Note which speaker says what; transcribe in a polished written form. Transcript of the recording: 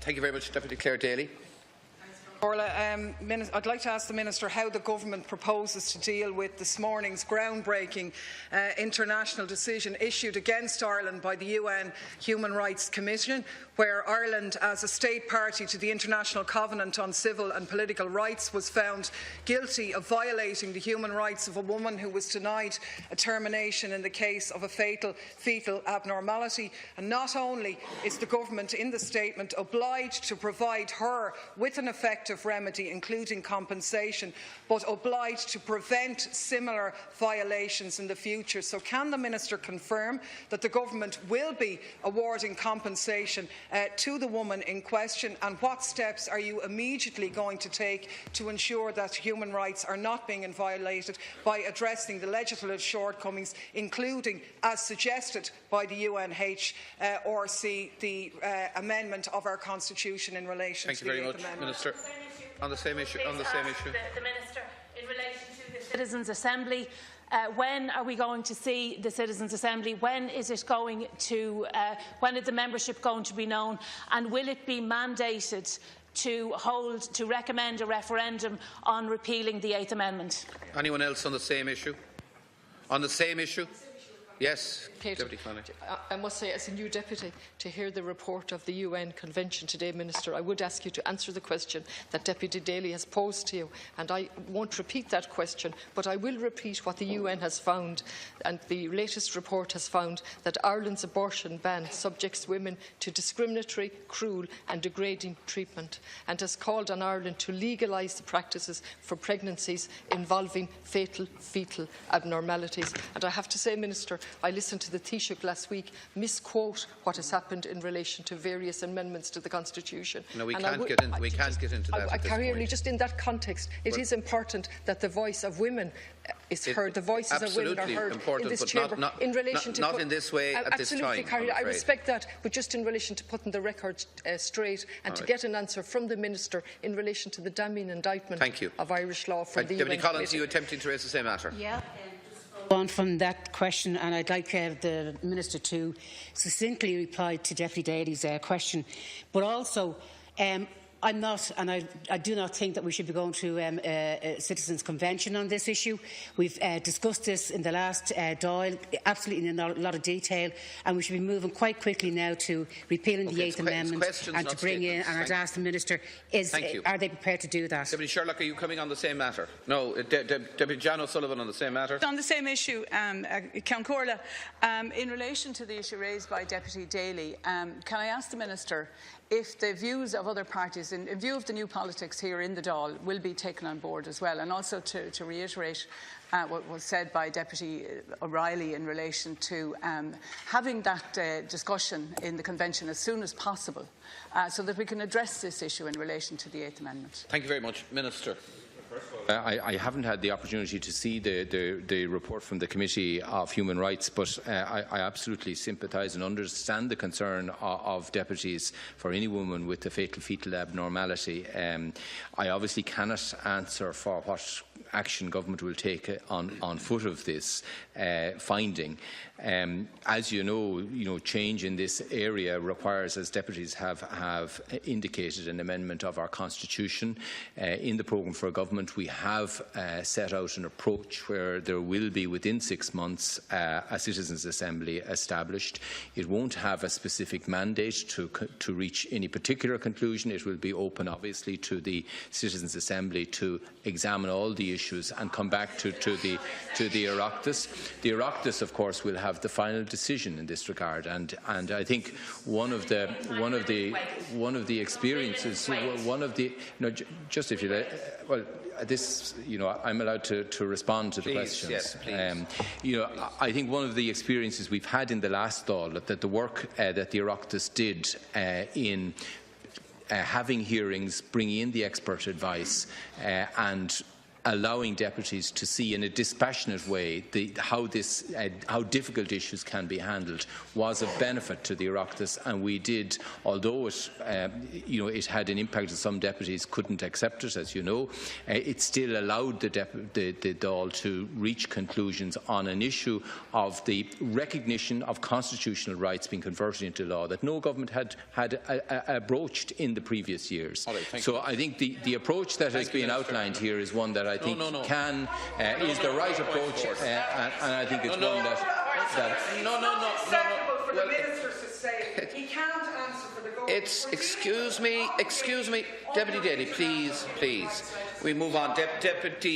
Speaker 1: Thank you very much, Deputy Clare Daly.
Speaker 2: I'd like to ask the Minister how the Government proposes to deal with this morning's groundbreaking international decision issued against Ireland by the UN Human Rights Commission, where Ireland, as a state party to the International Covenant on Civil and Political Rights, was found guilty of violating the human rights of a woman who was denied a termination in the case of a fatal fetal abnormality. And not only is the Government in the statement obliged to provide her with an effective remedy, including compensation, but obliged to prevent similar violations in the future. So can the Minister confirm that the Government will be awarding compensation to the woman in question, and what steps are you immediately going to take to ensure that human rights are not being violated by addressing the legislative shortcomings, including, as suggested by the UNHRC, the amendment of our Constitution in relation to the 8th Amendment?
Speaker 1: Minister. On the same issue. The
Speaker 3: Minister, in relation to the Citizens' Assembly, when are we going to see the Citizens' Assembly? When is it going to? When is the membership going to be known? And will it be mandated to recommend a referendum on repealing the 8th Amendment?
Speaker 1: Anyone else on the same issue? On the same issue? Yes, Deputy Connolly.
Speaker 4: I must say, as a new deputy, to hear the report of the UN Convention today, Minister, I would ask you to answer the question that Deputy Daly has posed to you. And I won't repeat that question, but I will repeat what the UN has found. And the latest report has found that Ireland's abortion ban subjects women to discriminatory, cruel and degrading treatment, and has called on Ireland to legalise the practices for pregnancies involving fatal fetal abnormalities. And I have to say, Minister, I listened to the Taoiseach last week misquote what has happened in relation to various amendments to the Constitution.
Speaker 1: No, we can't get into that.
Speaker 4: Clearly, just in that context, it is important that the voice of women is heard. The voices of women are heard in this chamber.
Speaker 1: Not
Speaker 4: in relation
Speaker 1: not in this way at this time.
Speaker 4: Absolutely, I respect that, but just in relation to putting the record straight and to get an answer from the Minister in relation to the damning indictment of Irish law from the UN.
Speaker 1: Deputy Collins, are you attempting to raise the same matter?
Speaker 5: Yeah. On from that question, and I'd like the Minister to succinctly reply to Deputy Daly's question, but also I'm not, and I do not think that we should be going to a Citizens' Convention on this issue. We've discussed this in the last Dáil, absolutely in a lot of detail, and we should be moving quite quickly now to repealing the 8th Amendment and to bring in, and I'd ask the Minister, are they prepared to do that?
Speaker 1: Deputy Sherlock, are you coming on the same matter? No, Deputy John O'Sullivan on the same matter?
Speaker 6: On the same issue, Councillor, in relation to the issue raised by Deputy Daly, can I ask the Minister if the views of other parties, in view of the new politics here in the Dáil, will be taken on board as well, and also to reiterate what was said by Deputy O'Reilly in relation to having that discussion in the Convention as soon as possible, so that we can address this issue in relation to the 8th Amendment.
Speaker 1: Thank you very much. Minister.
Speaker 7: I haven't had the opportunity to see the report from the Committee of Human Rights, but I absolutely sympathise and understand the concern of deputies for any woman with a fatal fetal abnormality. I obviously cannot answer for what action government will take on foot of this finding. As you know, change in this area requires, as deputies have indicated, an amendment of our Constitution. In the programme for government, we have set out an approach where there will be, within 6 months, a Citizens' Assembly established. It won't have a specific mandate to reach any particular conclusion. It will be open, obviously, to the Citizens' Assembly to examine all the issues and come back to the Oireachtas. The Oireachtas, of course, will have the final decision in this regard, and I think one of the experiences, just if you this, I'm allowed to respond to the questions.
Speaker 1: Yes, please.
Speaker 7: I think one of the experiences we've had in the last Dáil, that the work that the Oireachtas did in having hearings, bringing in the expert advice, and allowing deputies to see in a dispassionate way how difficult issues can be handled was of benefit to the Oireachtas, and we did, although it had an impact on some deputies couldn't accept it, as you know, it still allowed the Dáil to reach conclusions on an issue of the recognition of constitutional rights being converted into law that no government had broached in the previous years.
Speaker 1: Right,
Speaker 7: so I think the approach that has been outlined here is one that I think is the right approach, and I think it's one that
Speaker 2: for the ministers to say he can't answer for the government.
Speaker 1: Excuse me, Deputy Daly, please. We move on. Deputy.